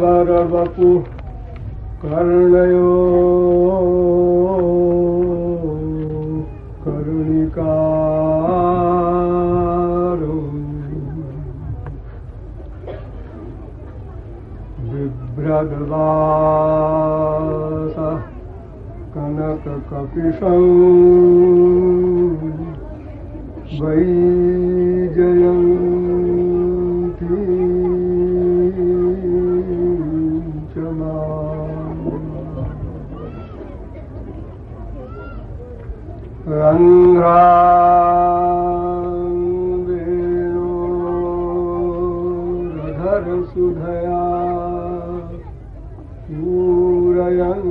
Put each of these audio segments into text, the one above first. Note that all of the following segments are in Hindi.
प्रवरवपु कर्णयो करुणिकारो बिभ्रद्वासः कनककपिशं वैजयन्ती च माम् रन्ध्रान् वेणोरधरसुधया पूरयन्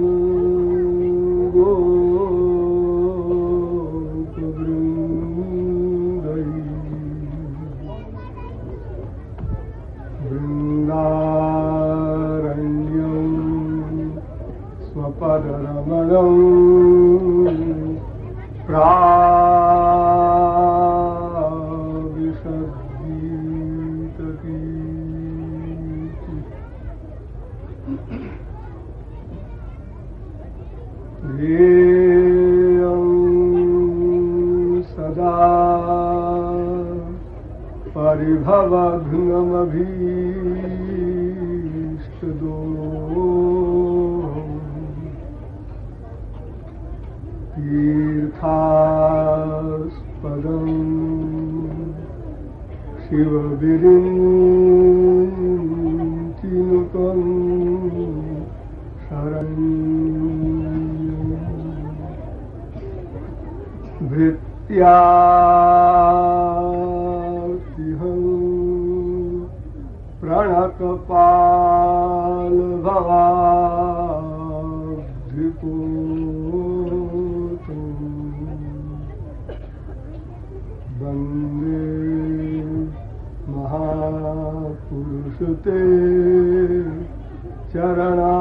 पदरमणं प्राविशद्गीतकी ध्येयं सदा परिभवघ्नमभीष्टदो तीर्थास्पदं शिवविरिञ्चिनुतं शरण्यं भृत्यार्तिहं प्रणतपालभवाब्धिपो वन्दे महापुरुषते चरणारविन्दम्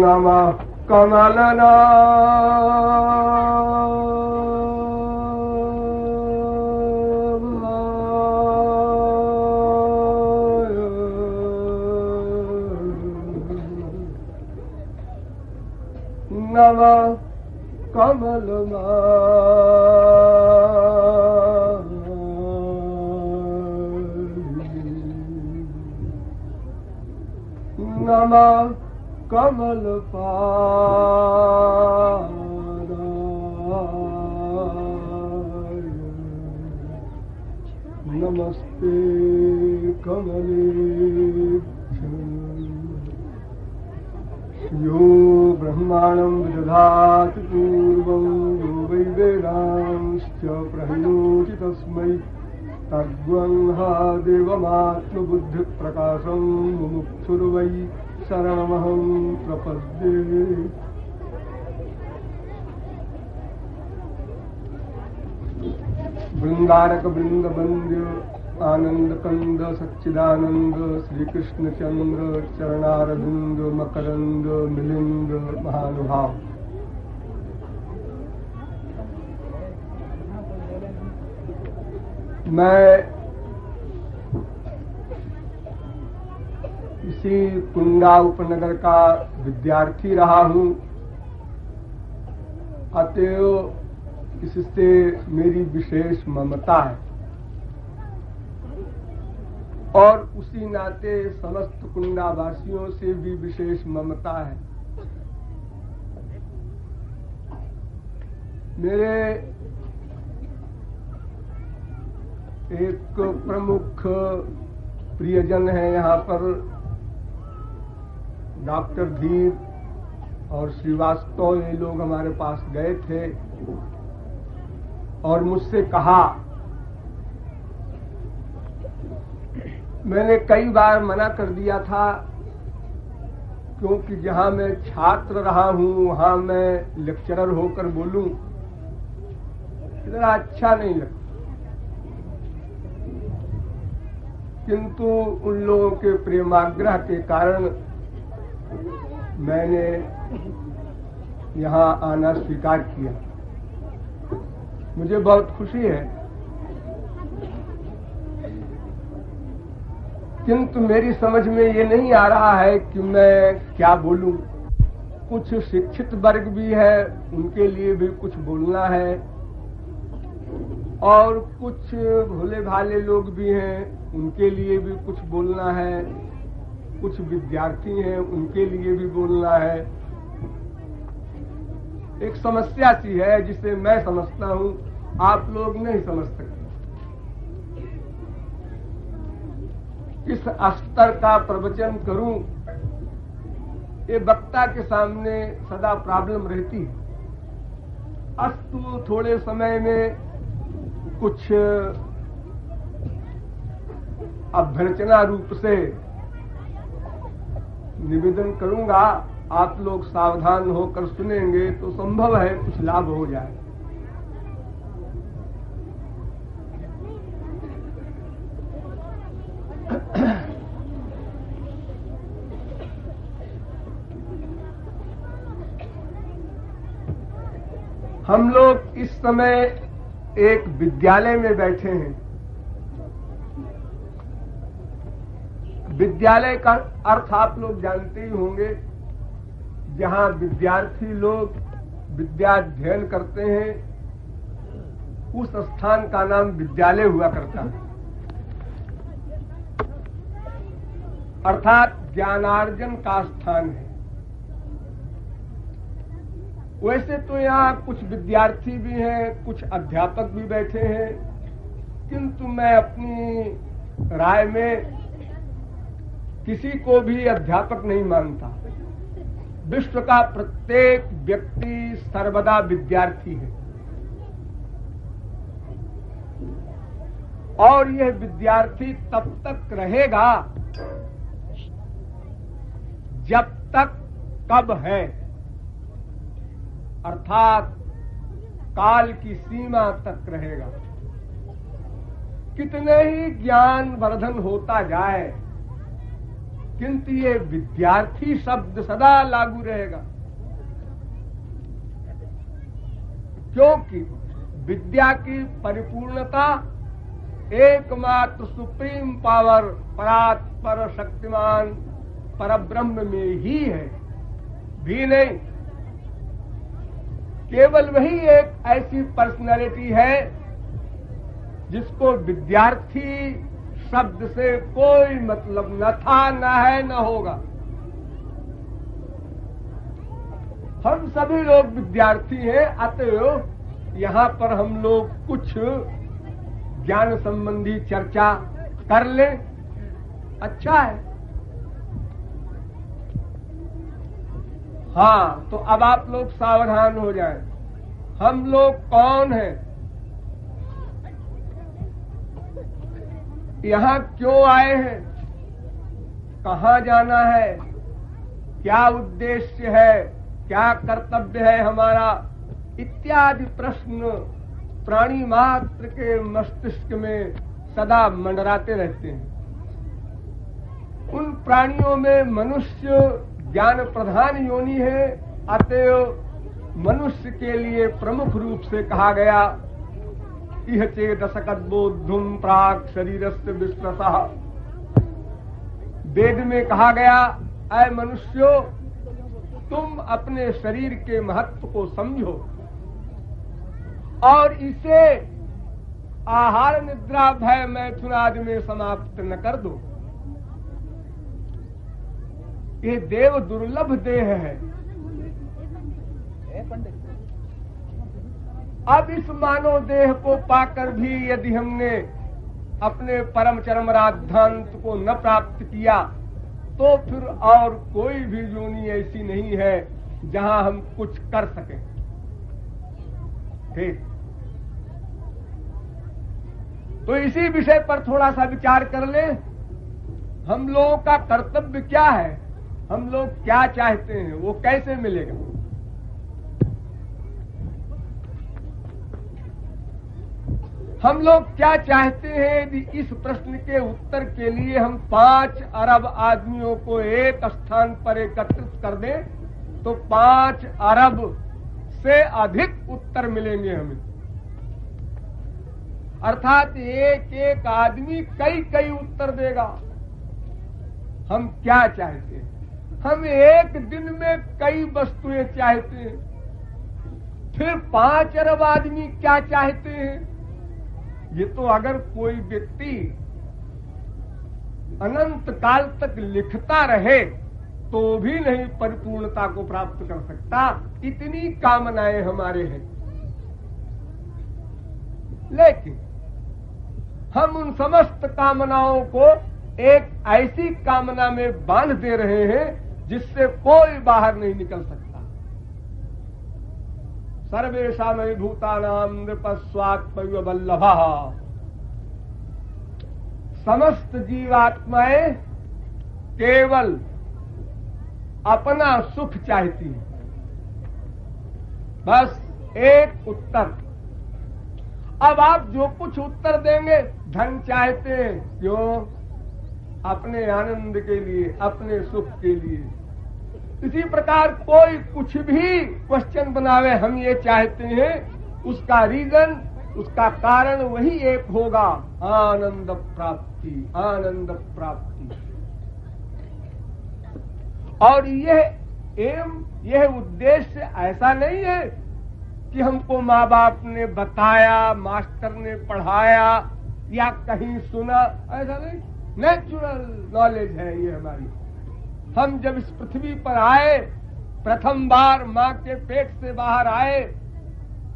नमः कमलना नमः कमलमालिनी नमः कमलपादाय नमस्ते कमलेभ्यः यो ब्रह्माणं विदधाति पूर्वं यो वै वेदांश्च प्रहिणोति तस्मै तद्ब्रह्मा देवमात्मबुद्धिप्रकाशं मुमुक्षुर्वै शरणमहं प्रपद्ये। वृंदारक वृंदवंद्य आनंद कंद सच्चिदानंद श्री कृष्ण चंद्र चरणारविंद मकरंद मिलिंद महानुभाव। मैं इसी कुंडा उपनगर का विद्यार्थी रहा हूं, अतएव इससे मेरी विशेष ममता है और उसी नाते समस्त कुंडावासियों से भी विशेष ममता है। मेरे एक प्रमुख प्रियजन है यहाँ पर, डॉक्टर धीर और श्रीवास्तव, ये लोग हमारे पास गए थे और मुझसे कहा, मैंने कई बार मना कर दिया था क्योंकि जहां मैं छात्र रहा हूं वहां मैं लेक्चरर होकर बोलूं इतना अच्छा नहीं लगता, किंतु उन लोगों के प्रेमाग्रह के कारण मैंने यहाँ आना स्वीकार किया। मुझे बहुत खुशी है, किंतु मेरी समझ में ये नहीं आ रहा है कि मैं क्या बोलूं। कुछ शिक्षित वर्ग भी है, उनके लिए भी कुछ बोलना है, और कुछ भोले भाले लोग भी हैं, उनके लिए भी कुछ बोलना है। कुछ विद्यार्थी हैं, उनके लिए भी बोलना है। एक समस्या सी है जिसे मैं समझता हूं, आप लोग नहीं समझ सकते। किस स्तर का प्रवचन करूं, ये वक्ता के सामने सदा प्रॉब्लम रहती है। अस्तु थोड़े समय में कुछ अभ्यर्चना रूप से निवेदन करूंगा, आप लोग सावधान होकर सुनेंगे तो संभव है कुछ लाभ हो जाए। हम लोग इस समय एक विद्यालय में बैठे हैं। विद्यालय का अर्थ आप लोग जानते ही होंगे, जहां विद्यार्थी लोग विद्याध्ययन करते हैं, उस स्थान का नाम विद्यालय हुआ करता है। अर्थात ज्ञानार्जन का स्थान है। वैसे तो यहाँ कुछ विद्यार्थी भी हैं, कुछ अध्यापक भी बैठे हैं, किंतु मैं अपनी राय में किसी को भी अध्यापक नहीं मानता। विश्व का प्रत्येक व्यक्ति सर्वदा विद्यार्थी है, और यह विद्यार्थी तब तक रहेगा जब तक कब है, अर्थात काल की सीमा तक रहेगा। कितने ही ज्ञान वर्धन होता जाए, किंतु ये विद्यार्थी शब्द सदा लागू रहेगा, क्योंकि विद्या की परिपूर्णता एकमात्र सुप्रीम पावर परात्पर शक्तिमान परब्रह्म में ही है, भी नहीं। केवल वही एक ऐसी पर्सनालिटी है जिसको विद्यार्थी शब्द से कोई मतलब न था, न है, न होगा। हम सभी लोग विद्यार्थी हैं, अतएव यहाँ पर हम लोग कुछ ज्ञान संबंधी चर्चा कर लें, अच्छा है। हाँ, तो अब आप लोग सावधान हो जाएं। हम लोग कौन हैं, यहाँ क्यों आए हैं, कहाँ जाना है, क्या उद्देश्य है, क्या कर्तव्य है हमारा, इत्यादि प्रश्न प्राणी मात्र के मस्तिष्क में सदा मंडराते रहते हैं। उन प्राणियों में मनुष्य ज्ञान प्रधान योनि है, अतएव मनुष्य के लिए प्रमुख रूप से कहा गया, इह चेदसकद्बोद्धुम प्राक् शरीरस्य विश्वसः। वेद में कहा गया, ऐ मनुष्यो, तुम अपने शरीर के महत्व को समझो और इसे आहार निद्रा भय मैथुन आदि में समाप्त न कर दो। ये देव दुर्लभ देह है। अब इस मानव देह को पाकर भी यदि हमने अपने परम चरम राधांत को न प्राप्त किया, तो फिर और कोई भी योनि ऐसी नहीं है जहां हम कुछ कर सकें। ठीक, तो इसी विषय पर थोड़ा सा विचार कर ले। हम लोगों का कर्तव्य क्या है, हम लोग क्या चाहते हैं, वो कैसे मिलेगा। हम लोग क्या चाहते हैं, यदि इस प्रश्न के उत्तर के लिए हम 5 अरब आदमियों को एक स्थान पर एकत्रित कर दें, तो 5 अरब से अधिक उत्तर मिलेंगे हमें। अर्थात एक एक आदमी कई कई उत्तर देगा। हम क्या चाहते हैं? हम एक दिन में कई वस्तुएं चाहते हैं। फिर 5 अरब आदमी क्या चाहते हैं? ये तो अगर कोई व्यक्ति अनंत काल तक लिखता रहे तो भी नहीं परिपूर्णता को प्राप्त कर सकता। इतनी कामनाएं हमारे हैं, लेकिन हम उन समस्त कामनाओं को एक ऐसी कामना में बांध दे रहे हैं जिससे कोई बाहर नहीं निकल सकता। सर्वेषां भूतानां नृपस्वात्मैव वल्लभः। समस्त जीवात्माएं केवल अपना सुख चाहती है। बस एक उत्तर। अब आप जो कुछ उत्तर देंगे, धन चाहते हैं, क्यों? अपने आनंद के लिए, अपने सुख के लिए। इसी प्रकार कोई कुछ भी क्वेश्चन बनावे, हम ये चाहते हैं, उसका रीजन, उसका कारण वही एक होगा, आनंद प्राप्ति, आनंद प्राप्ति। और यह एम, यह उद्देश्य ऐसा नहीं है कि हमको माँ बाप ने बताया, मास्टर ने पढ़ाया या कहीं सुना, ऐसा नहीं। नेचुरल नॉलेज है ये हमारी। हम जब इस पृथ्वी पर आए, प्रथम बार माँ के पेट से बाहर आए,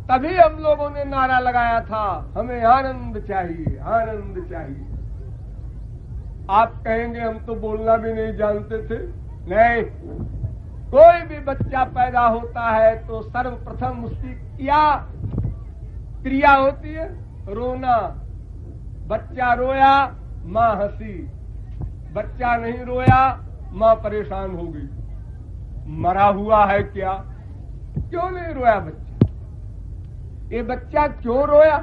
तभी हम लोगों ने नारा लगाया था, हमें आनंद चाहिए, आनंद चाहिए। आप कहेंगे हम तो बोलना भी नहीं जानते थे। नहीं, कोई भी बच्चा पैदा होता है तो सर्वप्रथम उसकी क्रिया होती है रोना। बच्चा रोया, माँ हंसी। बच्चा नहीं रोया, माँ परेशान हो गई। मरा हुआ है क्या? क्यों नहीं रोया बच्चा? ये बच्चा क्यों रोया?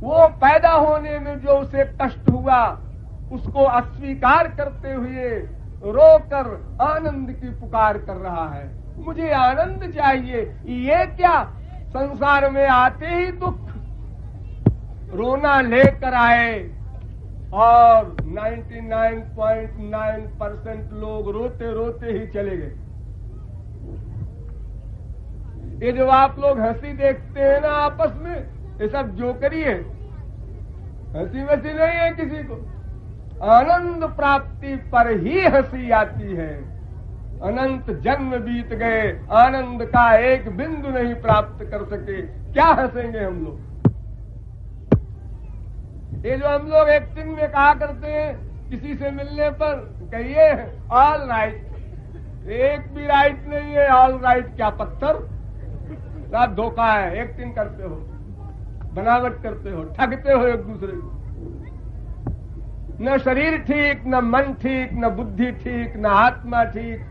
वो पैदा होने में जो उसे कष्ट हुआ, उसको अस्वीकार करते हुए रोकर आनंद की पुकार कर रहा है। मुझे आनंद चाहिए। ये क्या? संसार में आते ही दुख, रोना लेकर आए और 99.9% लोग रोते रोते ही चले गए। ये जो आप लोग हंसी देखते हैं ना आपस में, ये सब जोकरी है, हंसी वसी नहीं है किसी को। आनंद प्राप्ति पर ही हंसी आती है। अनंत जन्म बीत गए, आनंद का एक बिंदु नहीं प्राप्त कर सके, क्या हंसेंगे हम लोग? ये जो हम लोग एक्टिंग में कहा करते हैं, किसी से मिलने पर कहिए ऑल राइट, एक भी राइट नहीं है। ऑल राइट क्या पत्थर? सब धोखा है। एक्टिंग करते हो, बनावट करते हो, ठगते हो एक दूसरे को। न शरीर ठीक, न मन ठीक, न बुद्धि ठीक, न आत्मा ठीक।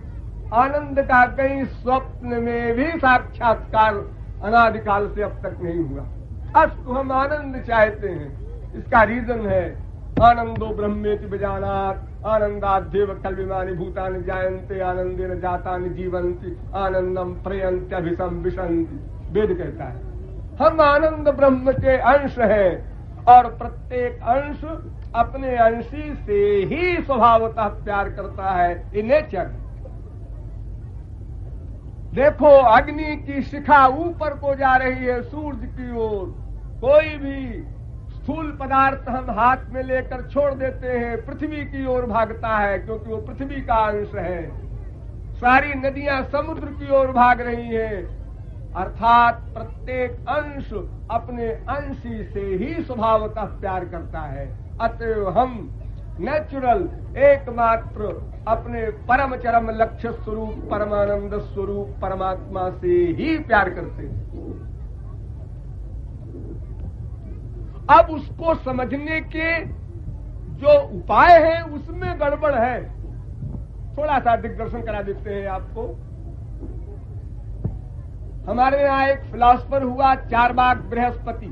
आनंद का कहीं स्वप्न में भी साक्षात्कार अनादिकाल से अब तक नहीं हुआ। अस्तु हम आनंद चाहते हैं। इसका रीजन है आनंदो ब्रह्मेति विजानात्, आनंदाद्येव कल्विमानि भूतानि जायन्ते, आनंदेन जातानि जीवन्ति, आनंदम प्रयन्त्यभिसंविशन्ति। वेद कहता है हम आनंद ब्रह्म के अंश हैं और प्रत्येक अंश अपने अंशी से ही स्वभावतः प्यार करता है। ये नेचर है। देखो अग्नि की शिखा ऊपर को जा रही है सूरज की ओर। कोई भी स्थूल पदार्थ हम हाथ में लेकर छोड़ देते हैं, पृथ्वी की ओर भागता है, क्योंकि वो पृथ्वी का अंश है। सारी नदियां समुद्र की ओर भाग रही हैं। अर्थात प्रत्येक अंश अपने अंशी से ही स्वभावतः प्यार करता है। अतएव हम नेचुरल एकमात्र अपने परम चरम लक्ष्य स्वरूप परमानंद स्वरूप परमात्मा से ही प्यार करते हैं। अब उसको समझने के जो उपाय हैं उसमें गड़बड़ है। थोड़ा सा दिग्दर्शन करा देते हैं आपको। हमारे यहाँ एक फिलॉसफर हुआ चारबाग बृहस्पति।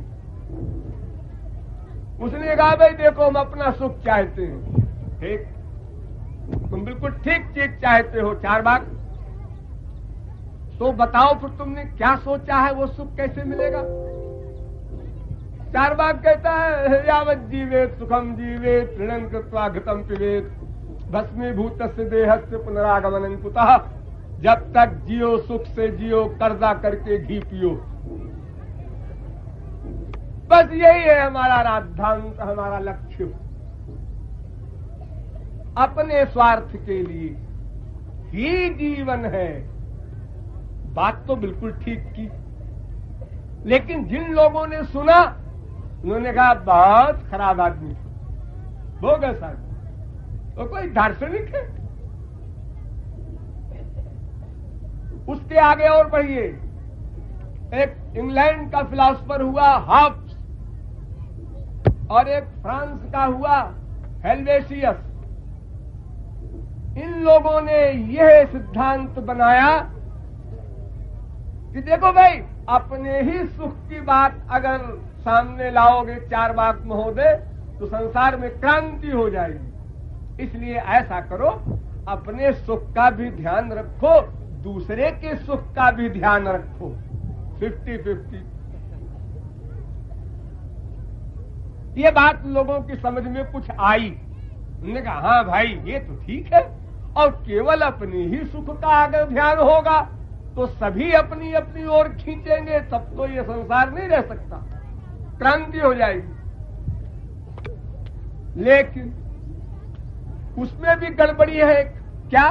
उसने कहा भाई देखो हम अपना सुख चाहते हैं। ठीक, तुम बिल्कुल ठीक चीज चाहते हो चारबाग, तो बताओ फिर तुमने क्या सोचा है, वो सुख कैसे मिलेगा? चार्वाक कहता है यावत जीवेत सुखम जीवेत तृणं कृत्वा घृतं पिबेत भस्मीभूतस्य देहस्य पुनरागमनं कुतः। जब तक जियो सुख से जियो, कर्जा करके घी पियो। बस यही है हमारा राजधांत, हमारा लक्ष्य। अपने स्वार्थ के लिए ही जीवन है। बात तो बिल्कुल ठीक की, लेकिन जिन लोगों ने सुना उन्होंने कहा बहुत खराब आदमी, बोगस आदमी, वो कोई दार्शनिक है। उसके आगे और बढ़िए, एक इंग्लैंड का फिलॉसफर हुआ हॉब्स और एक फ्रांस का हुआ हेल्वेशियस। इन लोगों ने यह सिद्धांत बनाया कि देखो भाई, अपने ही सुख की बात अगर सामने लाओगे चार्वाक महोदय, तो संसार में क्रांति हो जाएगी। इसलिए ऐसा करो, अपने सुख का भी ध्यान रखो, दूसरे के सुख का भी ध्यान रखो। 50-50। ये बात लोगों की समझ में कुछ आई। उन्होंने कहा हाँ भाई ये तो ठीक है, और केवल अपनी ही सुख का अगर ध्यान होगा तो सभी अपनी अपनी ओर खींचेंगे, तब तो ये संसार नहीं रह सकता, क्रांति हो जाएगी। लेकिन उसमें भी गड़बड़ी है। क्या?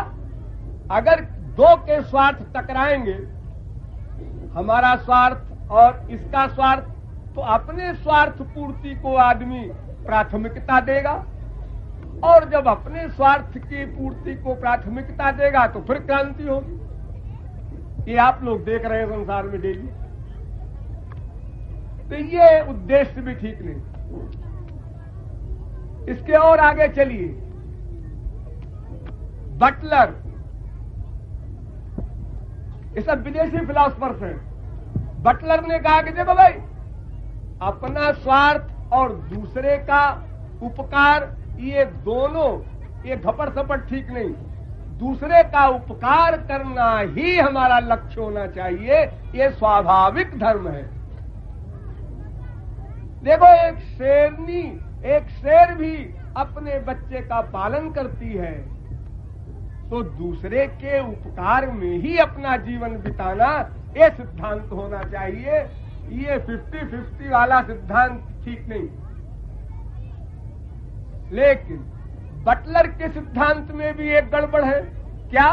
अगर दो के स्वार्थ टकराएंगे, हमारा स्वार्थ और इसका स्वार्थ, तो अपने स्वार्थ पूर्ति को आदमी प्राथमिकता देगा, और जब अपने स्वार्थ की पूर्ति को प्राथमिकता देगा तो फिर क्रांति होगी। ये आप लोग देख रहे हैं संसार में डेली। तो ये उद्देश्य भी ठीक नहीं। इसके और आगे चलिए। बटलर, ये सब विदेशी फिलॉसफर्स हैं। बटलर ने कहा कि देखो भाई, अपना स्वार्थ और दूसरे का उपकार, ये दोनों, ये घपड़ सपट ठीक नहीं। दूसरे का उपकार करना ही हमारा लक्ष्य होना चाहिए, ये स्वाभाविक धर्म है। देखो, एक शेरनी, एक शेर भी अपने बच्चे का पालन करती है, तो दूसरे के उपकार में ही अपना जीवन बिताना, ये सिद्धांत होना चाहिए। ये 50-50 वाला सिद्धांत ठीक नहीं। लेकिन बटलर के सिद्धांत में भी एक गड़बड़ है। क्या?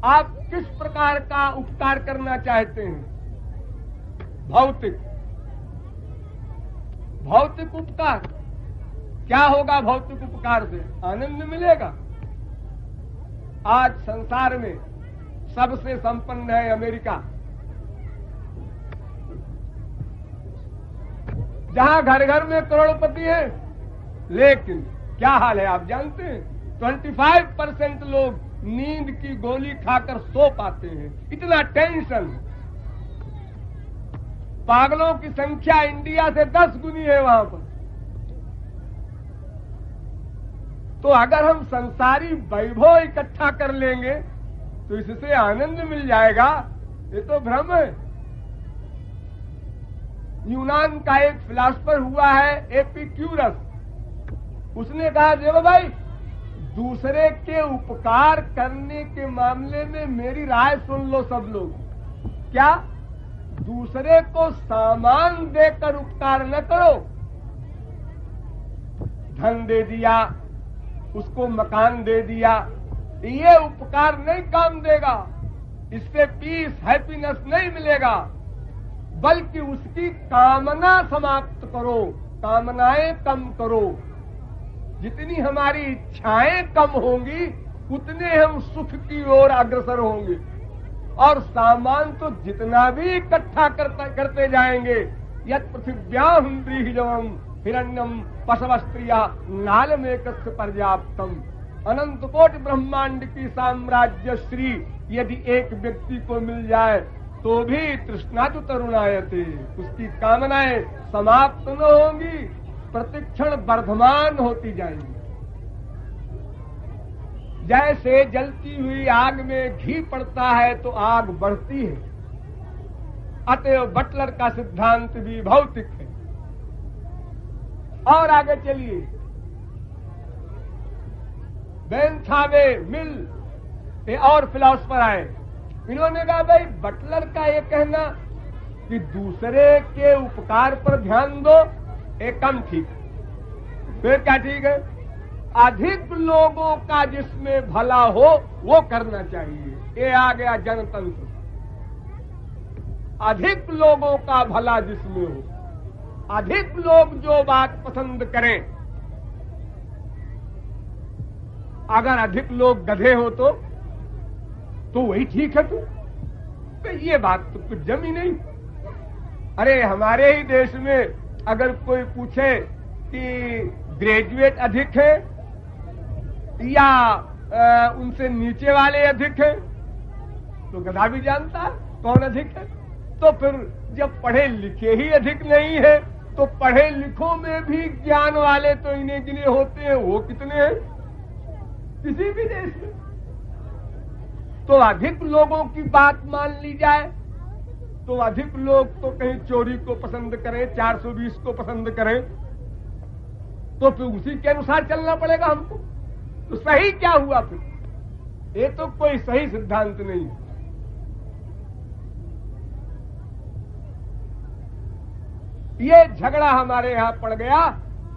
आप किस प्रकार का उपकार करना चाहते हैं? भौतिक उपकार। क्या होगा भौतिक उपकार से? आनंद मिलेगा। आज संसार में सबसे संपन्न है अमेरिका, जहां घर घर में करोड़पति है। लेकिन क्या हाल है आप जानते हैं? 25% लोग नींद की गोली खाकर सो पाते हैं, इतना टेंशन। पागलों की संख्या इंडिया से 10 गुनी है वहां पर। तो अगर हम संसारी वैभव इकट्ठा कर लेंगे तो इससे आनंद मिल जाएगा, ये तो भ्रम है। यूनान का एक फिलॉसफर हुआ है एपिक्यूरस। उसने कहा देखो भाई, दूसरे के उपकार करने के मामले में मेरी राय सुन लो सब लोग। क्या? दूसरे को सामान देकर उपकार न करो। धन दे दिया, उसको मकान दे दिया, ये उपकार नहीं काम देगा। इससे पीस, हैप्पीनेस नहीं मिलेगा। बल्कि उसकी कामना समाप्त करो, कामनाएं कम करो। जितनी हमारी इच्छाएं कम होंगी, उतने हम सुख की ओर अग्रसर होंगे। और सामान तो जितना भी इकट्ठा करते जाएंगे, यत् पृथिव्याम व्रीहिजवम हिरण्यम पशवस्त्रिया नाल में कस्य पर्याप्तम। अनंत कोटि ब्रह्मांड की साम्राज्य श्री यदि एक व्यक्ति को मिल जाए तो भी तृष्णा तो तरुणायते, उसकी कामनाएं समाप्त न होंगी, प्रतिक्षण वर्धमान होती जाएंगी। जैसे जलती हुई आग में घी पड़ता है तो आग बढ़ती है। अतएव बटलर का सिद्धांत भी भौतिक है। और आगे चलिए, बेंथावे, मिल, ये और फिलोसफर आए। इन्होंने कहा भाई बटलर का ये कहना कि दूसरे के उपकार पर ध्यान दो, एक कम ठीक, फिर क्या ठीक है? अधिक लोगों का जिसमें भला हो वो करना चाहिए। ये आ गया जनतंत्र। अधिक लोगों का भला जिसमें हो, अधिक लोग जो बात पसंद करें। अगर अधिक लोग गधे हो तो वही ठीक है। तो ये बात तो कुछ जमी नहीं। अरे हमारे ही देश में अगर कोई पूछे कि ग्रेजुएट अधिक है या उनसे नीचे वाले अधिक है, तो गधा भी जानता है कौन अधिक है। तो फिर जब पढ़े लिखे ही अधिक नहीं है, तो पढ़े लिखों में भी ज्ञान वाले तो इन्हें गिने होते हैं, वो कितने हैं किसी भी देश में। तो अधिक लोगों की बात मान ली जाए तो अधिक लोग तो कहीं चोरी को पसंद करें, 420 को पसंद करें, तो फिर उसी के अनुसार चलना पड़ेगा हमको। तो सही क्या हुआ फिर? ये तो कोई सही सिद्धांत नहीं है। ये झगड़ा हमारे यहां पड़ गया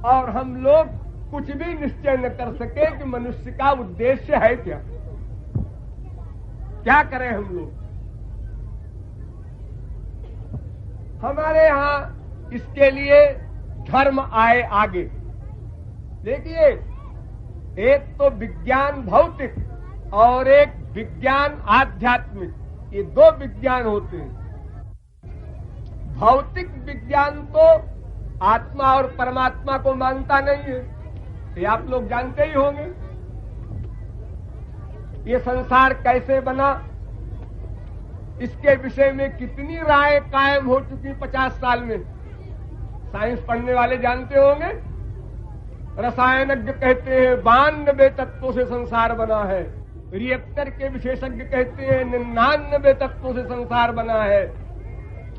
और हम लोग कुछ भी निश्चय न कर सके कि मनुष्य का उद्देश्य है क्या करें हम लोग। हमारे यहां इसके लिए धर्म आए आगे। देखिए, एक तो विज्ञान भौतिक और एक विज्ञान आध्यात्मिक, ये दो विज्ञान होते हैं। भौतिक विज्ञान तो आत्मा और परमात्मा को मानता नहीं है, ये आप लोग जानते ही होंगे। ये संसार कैसे बना, इसके विषय में कितनी राय कायम हो चुकी 50 साल में, साइंस पढ़ने वाले जानते होंगे। रसायनज्ञ कहते हैं 92 तत्वों से संसार बना है, रिएक्टर के विशेषज्ञ कहते हैं 99 तत्वों से संसार बना है।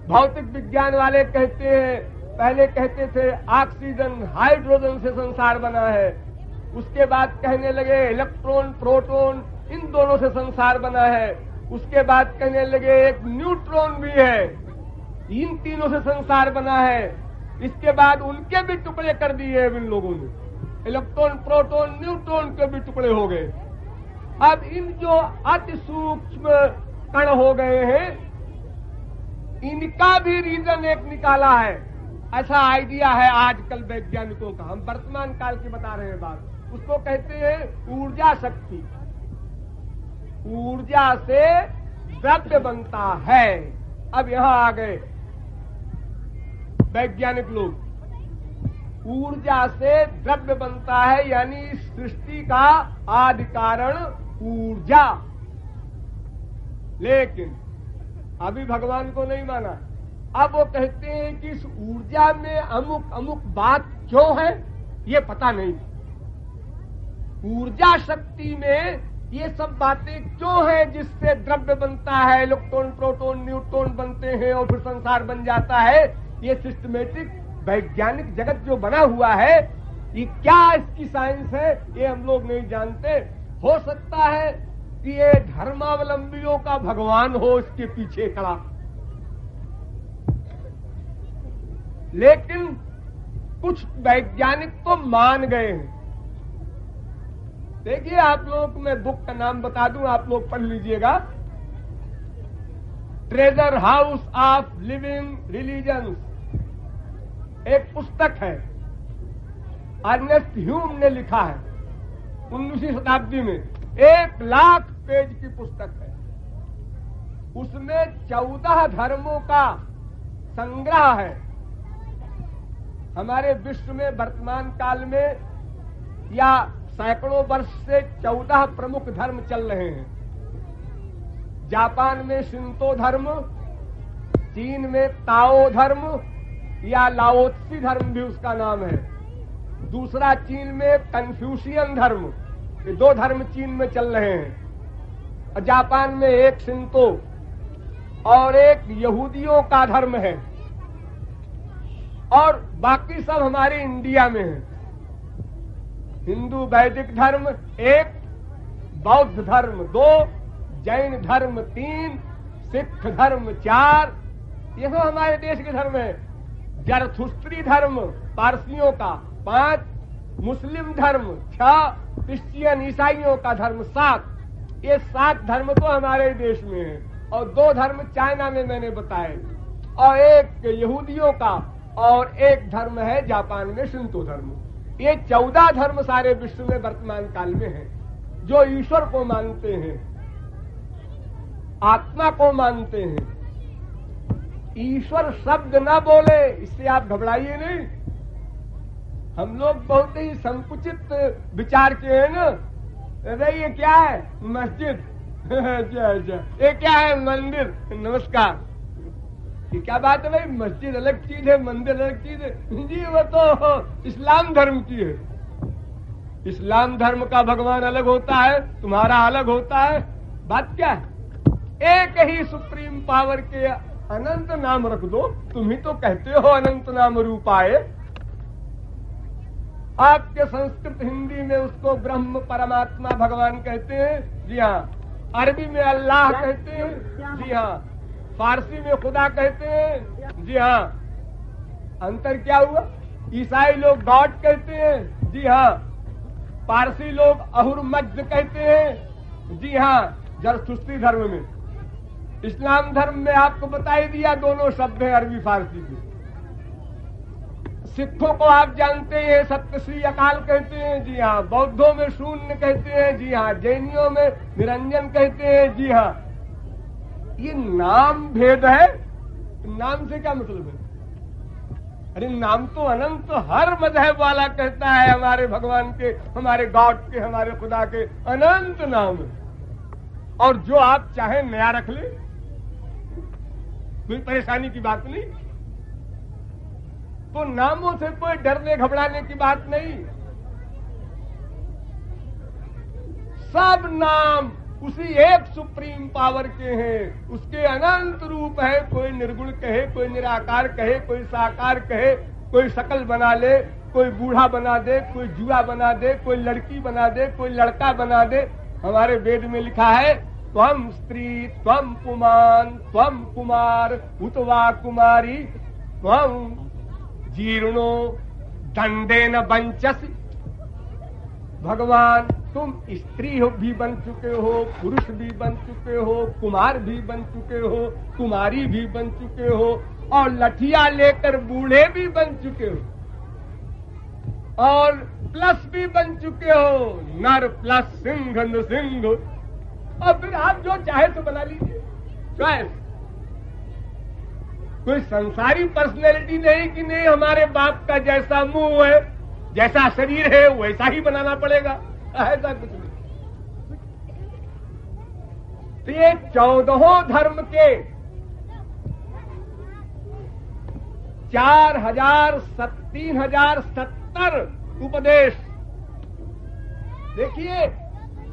भौतिक विज्ञान वाले कहते हैं, पहले कहते थे ऑक्सीजन हाइड्रोजन से संसार बना है, उसके बाद कहने लगे इलेक्ट्रॉन प्रोटॉन इन दोनों से संसार बना है, उसके बाद कहने लगे एक न्यूट्रॉन भी है, इन तीनों से संसार बना है। इसके बाद उनके भी टुकड़े कर दिए इन लोगों ने, इलेक्ट्रॉन प्रोटॉन न्यूट्रॉन के भी टुकड़े हो गए। अब इन जो अति सूक्ष्म कण हो गए हैं, इनका भी रीजन एक निकाला है। ऐसा आइडिया है आजकल वैज्ञानिकों का, हम वर्तमान काल की बता रहे हैं बात। उसको कहते हैं ऊर्जा शक्ति। ऊर्जा से द्रव्य बनता है। अब यहां आ गए वैज्ञानिक लोग। ऊर्जा से द्रव्य बनता है, यानी सृष्टि का आदि कारण ऊर्जा। लेकिन अभी भगवान को नहीं माना। अब वो कहते हैं कि इस ऊर्जा में अमुक अमुक बात क्यों है ये पता नहीं। ऊर्जा शक्ति में ये सब बातें क्यों है जिससे द्रव्य बनता है, इलेक्ट्रॉन प्रोटॉन न्यूट्रॉन बनते हैं और फिर संसार बन जाता है। ये सिस्टमेटिक वैज्ञानिक जगत जो बना हुआ है, ये क्या इसकी साइंस है ये हम लोग नहीं जानते। हो सकता है कि ये धर्मावलंबियों का भगवान हो इसके पीछे खड़ा, लेकिन कुछ वैज्ञानिक तो मान गए हैं। देखिए, आप लोग को मैं बुक का नाम बता दूं, आप लोग पढ़ लीजिएगा। Treasure house of living religions एक पुस्तक है, अर्नेस्ट ह्यूम ने लिखा है 19वीं शताब्दी में। 1 लाख पेज की पुस्तक है। उसमें 14 धर्मों का संग्रह है। हमारे विश्व में वर्तमान काल में या सैकड़ों वर्ष से 14 प्रमुख धर्म चल रहे हैं। जापान में शिंतो धर्म, चीन में ताओ धर्म या लाओत्सी धर्म भी उसका नाम है। दूसरा चीन में कन्फ्यूशियन धर्म, ये 2 धर्म चीन में चल रहे हैं। जापान में एक शिंतो और एक यहूदियों का धर्म है। और बाकी सब हमारे इंडिया में है। हिंदू वैदिक धर्म 1, बौद्ध धर्म 2, जैन धर्म 3, सिख धर्म 4, ये सब हमारे देश के धर्म है। जरथुस्त्री धर्म पारसियों का 5, मुस्लिम धर्म 6, क्रिश्चियन ईसाइयों का धर्म 7। ये 7 धर्म तो हमारे देश में है और 2 धर्म चाइना में मैंने बताए, और 1 यहूदियों का, और 1 धर्म है जापान में शिंतो धर्म। ये 14 धर्म सारे विश्व में वर्तमान काल में है, जो ईश्वर को मानते हैं, आत्मा को मानते हैं। ईश्वर शब्द ना बोले, इससे आप घबराइए नहीं। हम लोग बहुत ही संकुचित विचार के हैं ना। अरे ये क्या है? मस्जिद। ये क्या है? मंदिर। नमस्कार। ये क्या बात है भाई? मस्जिद अलग चीज है, मंदिर अलग चीज है। जी वो तो इस्लाम धर्म की है। इस्लाम धर्म का भगवान अलग होता है, तुम्हारा अलग होता है। बात क्या है? एक ही सुप्रीम पावर के अनंत नाम रख दो। तुम ही तो कहते हो अनंत नाम रूपाए। आपके संस्कृत हिंदी में उसको ब्रह्म परमात्मा भगवान कहते हैं। जी हाँ। अरबी में अल्लाह कहते हैं। जी हाँ। फारसी में खुदा कहते हैं। जी हाँ। अंतर क्या हुआ? ईसाई लोग गॉड कहते हैं। जी हाँ। पारसी लोग अहुरमज्द कहते हैं। जी हाँ। जरथुस्त्री धर्म में, इस्लाम धर्म में आपको बता ही दिया, दोनों शब्द हैं अरबी फारसी के। सिखों को आप जानते हैं, सत्य श्री अकाल कहते हैं। जी हाँ। बौद्धों में शून्य कहते हैं। जी हाँ। जैनियों में निरंजन कहते हैं। जी हाँ। ये नाम भेद है। नाम से क्या मतलब है? अरे नाम तो अनंत हर मजहब वाला कहता है। हमारे भगवान के, हमारे गॉड के, हमारे खुदा के अनंत नाम है, और जो आप चाहे नया रख ले, कोई परेशानी की बात नहीं। तो नामों से कोई डरने घबराने की बात नहीं। सब नाम उसी एक सुप्रीम पावर के हैं। उसके अनंत रूप है। कोई निर्गुण कहे, कोई निराकार कहे, कोई साकार कहे, कोई शकल बना ले, कोई बूढ़ा बना दे, कोई जुआ बना दे, कोई लड़की बना दे, कोई लड़का बना दे। हमारे वेद में लिखा है, त्वम स्त्री, त्वम पुमान, त्वम कुमार, उतवा कुमारी, त्वम जीर्णो दंडेन बंचसी। भगवान तुम स्त्री हो भी बन चुके हो, पुरुष भी बन चुके हो, कुमार भी बन चुके हो, कुमारी भी बन चुके हो, और लठिया लेकर बूढ़े भी बन चुके हो, और प्लस भी बन चुके हो, नर प्लस सिंह नृसिंह। और फिर आप जो चाहे तो बना लीजिए, चॉइस। कोई संसारी पर्सनैलिटी नहीं कि नहीं हमारे बाप का जैसा मुंह है, जैसा शरीर है वैसा ही बनाना पड़ेगा, ऐसा कुछ नहीं। तो ये 14 धर्म के 3070 उपदेश, देखिए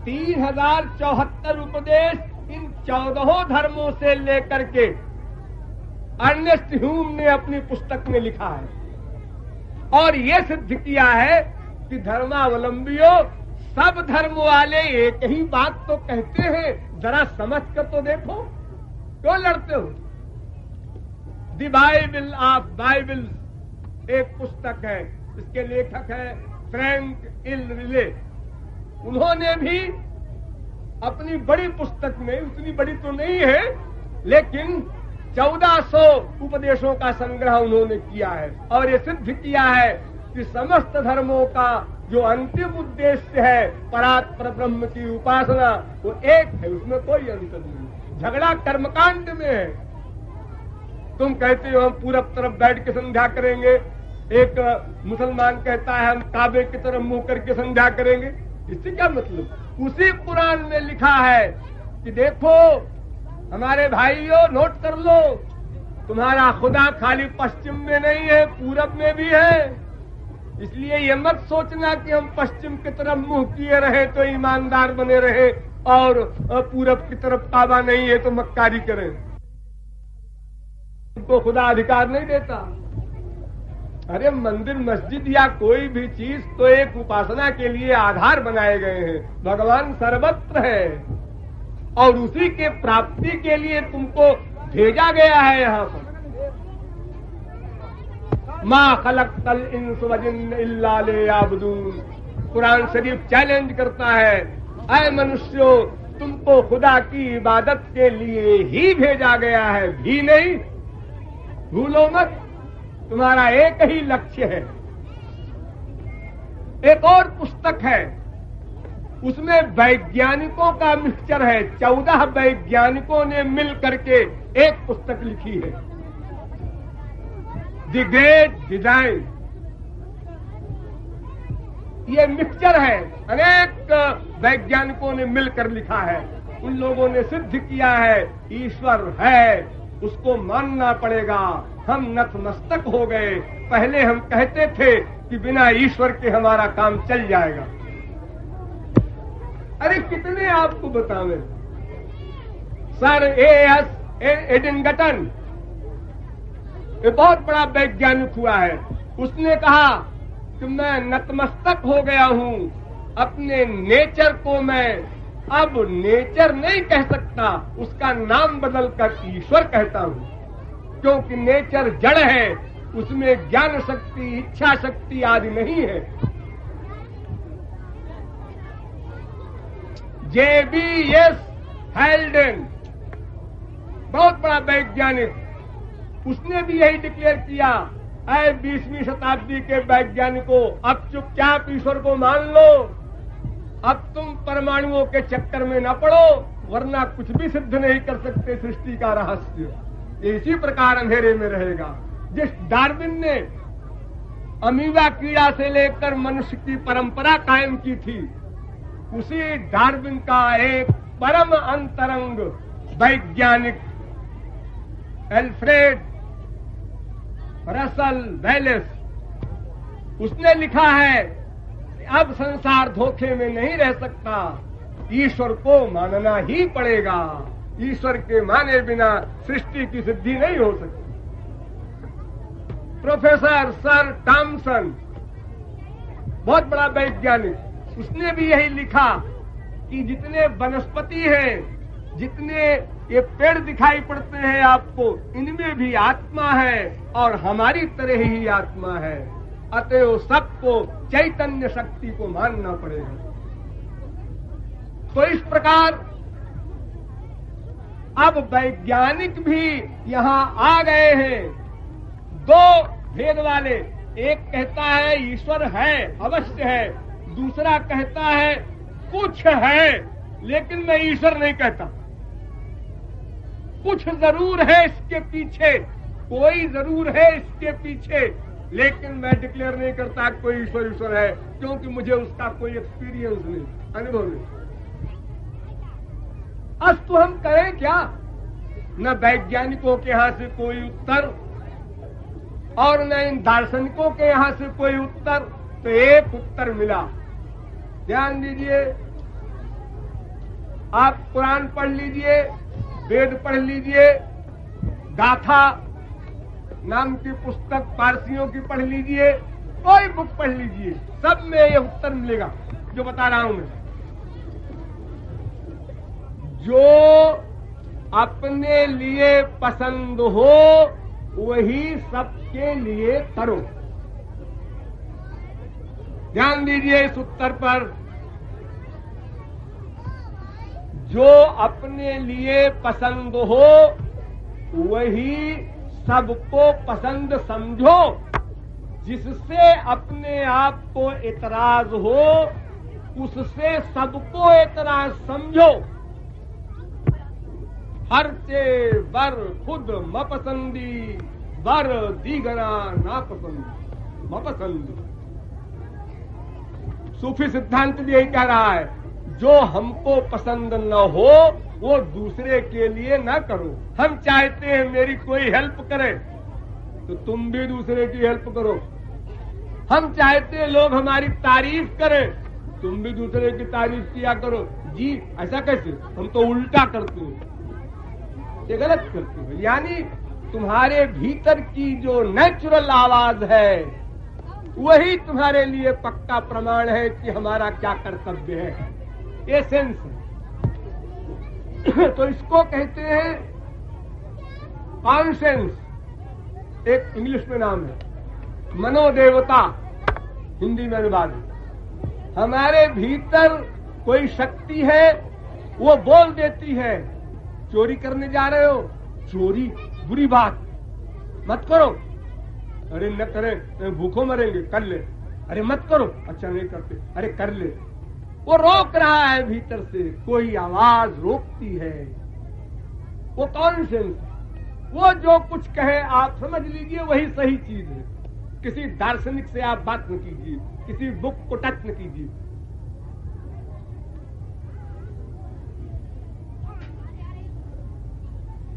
3074 उपदेश इन 14 धर्मों से लेकर के अर्नेस्ट ह्यूम ने अपनी पुस्तक में लिखा है, और ये सिद्ध किया है कि धर्मावलंबियों, सब धर्म वाले एक ही बात तो कहते हैं। जरा समझ कर तो देखो, क्यों लड़ते हो? द बाइबल ऑफ बाइबल एक पुस्तक है, इसके लेखक है फ्रैंक इल रिले। उन्होंने भी अपनी बड़ी पुस्तक में, उतनी बड़ी तो नहीं है लेकिन 1400 उपदेशों का संग्रह उन्होंने किया है, और ये सिद्ध किया है कि समस्त धर्मों का जो अंतिम उद्देश्य है परात्पर ब्रह्म की उपासना, वो एक है, उसमें कोई अंतर नहीं। झगड़ा कर्मकांड में है। तुम कहते हो हम पूरब तरफ बैठ के संध्या करेंगे, एक मुसलमान कहता है हम काबे की तरफ मुंह करके संध्या करेंगे। इससे क्या मतलब? उसी कुरान में लिखा है कि देखो हमारे भाइयों, नोट कर लो, तुम्हारा खुदा खाली पश्चिम में नहीं है, पूरब में भी है। इसलिए ये मत सोचना कि हम पश्चिम की तरफ मुंह किए रहे तो ईमानदार बने रहे, और पूरब की तरफ काबा नहीं है तो मक्कारी करें। उनको खुदा अधिकार नहीं देता। अरे मंदिर मस्जिद या कोई भी चीज तो एक उपासना के लिए आधार बनाए गए हैं। भगवान सर्वत्र है और उसी के प्राप्ति के लिए तुमको भेजा गया है यहाँ पर। माँ खलक़तल इंस व जिन्न इल्ला लियअबुदून। कुरान शरीफ चैलेंज करता है, ऐ मनुष्यों, तुमको खुदा की इबादत के लिए ही भेजा गया है, भी नहीं। भूलो मत, तुम्हारा एक ही लक्ष्य है। एक और पुस्तक है, उसमें वैज्ञानिकों का मिक्सचर है। 14 वैज्ञानिकों ने मिल करके एक पुस्तक लिखी है, द ग्रेट डिजाइन। ये मिक्सचर है, अनेक वैज्ञानिकों ने मिलकर लिखा है। उन लोगों ने सिद्ध किया है ईश्वर है, उसको मानना पड़ेगा। हम नतमस्तक हो गए। पहले हम कहते थे कि बिना ईश्वर के हमारा काम चल जाएगा। अरे कितने आपको बतावें। Sir A.S. एडिंगटन, ये बहुत बड़ा वैज्ञानिक हुआ है। उसने कहा कि मैं नतमस्तक हो गया हूं अपने नेचर को। मैं अब नेचर नहीं कह सकता, उसका नाम बदलकर ईश्वर कहता हूं, क्योंकि नेचर जड़ है, उसमें ज्ञान शक्ति, इच्छा शक्ति आदि नहीं है। J.B.S. हेल्डेन, बहुत बड़ा वैज्ञानिक, उसने भी यही डिक्लेयर किया, ऐ 20वीं शताब्दी के वैज्ञानिकों, अब चुपचाप ईश्वर को मान लो। अब तुम परमाणुओं के चक्कर में न पड़ो, वरना कुछ भी सिद्ध नहीं कर सकते सृष्टि का रहस्य। इसी प्रकार अंधेरे में रहेगा। जिस डार्विन ने अमीबा कीड़ा से लेकर मनुष्य की परंपरा कायम की थी, उसी डार्विन का एक परम अंतरंग वैज्ञानिक एल्फ्रेड रसल वेलेस, उसने लिखा है अब संसार धोखे में नहीं रह सकता, ईश्वर को मानना ही पड़ेगा। ईश्वर के माने बिना सृष्टि की सिद्धि नहीं हो सकती। प्रोफेसर सर टॉमसन, बहुत बड़ा वैज्ञानिक, उसने भी यही लिखा कि जितने वनस्पति हैं, जितने ये पेड़ दिखाई पड़ते हैं आपको, इनमें भी आत्मा है और हमारी तरह ही आत्मा है। अतएव सबको चैतन्य शक्ति को मानना पड़ेगा। तो इस प्रकार अब वैज्ञानिक भी यहां आ गए हैं, दो भेद वाले। एक कहता है ईश्वर है, अवश्य है, दूसरा कहता है कुछ है, लेकिन मैं ईश्वर नहीं कहता। कुछ जरूर है इसके पीछे, कोई जरूर है इसके पीछे, लेकिन मैं डिक्लेयर नहीं करता कोई ईश्वर ईश्वर है, क्योंकि मुझे उसका कोई एक्सपीरियंस नहीं, अनुभव नहीं। अब तो हम करें क्या? न वैज्ञानिकों के यहां से कोई उत्तर और न इन दार्शनिकों के यहां से कोई उत्तर। तो एक उत्तर मिला, ध्यान दीजिए, आप कुरान पढ़ लीजिए, वेद पढ़ लीजिए, गाथा नाम की पुस्तक पारसियों की पढ़ लीजिए, कोई बुक पढ़ लीजिए, सब में ये उत्तर मिलेगा जो बता रहा हूं मैं। जो अपने लिए पसंद हो वही सबके लिए करो। ध्यान दीजिए इस उत्तर पर। जो अपने लिए पसंद हो वही सबको पसंद समझो। जिससे अपने आप को एतराज हो उससे सबको एतराज समझो। हर चे बर खुद मपसंदी, बर दीगरा नापसंदी, मपसंदी। सूफी सिद्धांत भी यही कह रहा है, जो हमको पसंद न हो वो दूसरे के लिए न करो। हम चाहते हैं मेरी कोई हेल्प करे तो तुम भी दूसरे की हेल्प करो। हम चाहते हैं लोग हमारी तारीफ करें, तुम भी दूसरे की तारीफ किया करो। जी ऐसा कैसे? हम तो उल्टा करते हैं, ये गलत करते हैं। यानी तुम्हारे भीतर की जो नेचुरल आवाज है वही तुम्हारे लिए पक्का प्रमाण है कि हमारा क्या कर्तव्य है। ये सेंस है। तो इसको कहते हैं कॉन्सेंस, एक इंग्लिश में नाम है, मनोदेवता हिंदी में अनुवाद है। हमारे भीतर कोई शक्ति है, वो बोल देती है चोरी करने जा रहे हो, चोरी बुरी बात, मत करो। अरे न करें, भूखों मरेंगे, कर ले। अरे मत करो, अच्छा नहीं करते, अरे कर ले। वो रोक रहा है भीतर से, कोई आवाज रोकती है, वो कॉन्सेंस। वो जो कुछ कहे आप समझ लीजिए वही सही चीज है। किसी दार्शनिक से आप बात न कीजिए, किसी बुक को टच न कीजिए।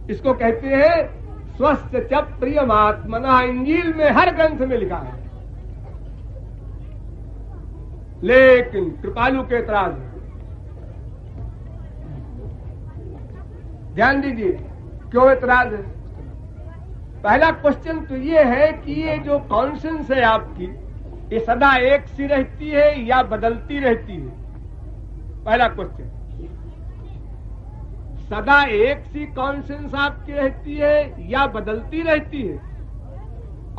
इसको कहते हैं स्वस्थ च प्रियमात्मना। इंजील में हर ग्रंथ में लिखा है, लेकिन कृपालु के एतराज है। ध्यान दीजिए क्यों एतराज है। पहला क्वेश्चन तो ये है कि ये जो कॉन्सेंस है आपकी, ये सदा एक सी रहती है या बदलती रहती है? पहला क्वेश्चन। सदा एक सी कॉन्सेंस आपकी रहती है या बदलती रहती है?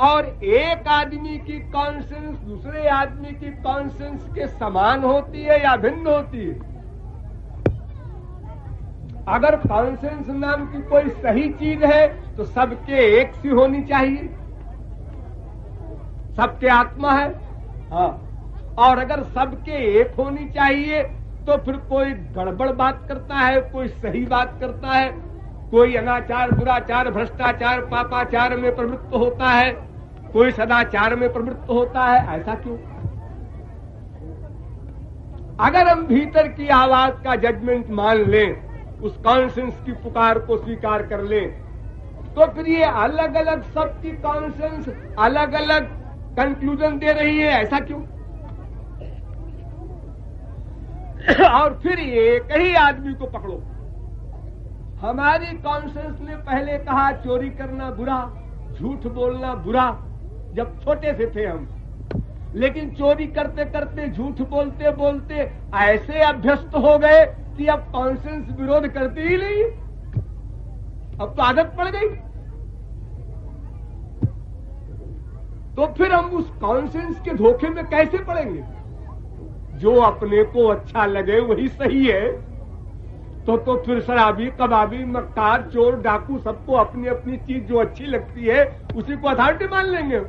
और एक आदमी की कॉन्सेंस दूसरे आदमी की कॉन्सेंस के समान होती है या भिन्न होती है? अगर कॉन्सेंस नाम की कोई सही चीज है तो सबके एक सी होनी चाहिए, सबके आत्मा है। हाँ, और अगर सबके एक होनी चाहिए तो फिर कोई गड़बड़ बात करता है, कोई सही बात करता है, कोई अनाचार, दुराचार, भ्रष्टाचार, पापाचार में प्रवृत्त होता है, कोई सदाचार में प्रवृत्त होता है। ऐसा क्यों? अगर हम भीतर की आवाज का जजमेंट मान लें, उस कॉन्सेंस की पुकार को स्वीकार कर लें, तो फिर ये अलग अलग सबकी कॉन्सेंस अलग अलग कंक्लूजन दे रही है। ऐसा क्यों? और फिर एक ही आदमी को पकड़ो। हमारी कॉन्सेंस ने पहले कहा चोरी करना बुरा, झूठ बोलना बुरा, जब छोटे से थे हम। लेकिन चोरी करते करते, झूठ बोलते बोलते ऐसे अभ्यस्त हो गए कि अब कॉन्सेंस विरोध करती ही नहीं, अब तो आदत पड़ गई। तो फिर हम उस कॉन्सेंस के धोखे में कैसे पड़ेंगे? जो अपने को अच्छा लगे वही सही है। तो फिर शराबी, कबाबी, मक्कार, चोर, डाकू सबको अपनी अपनी चीज जो अच्छी लगती है उसी को अथॉरिटी मान लेंगे,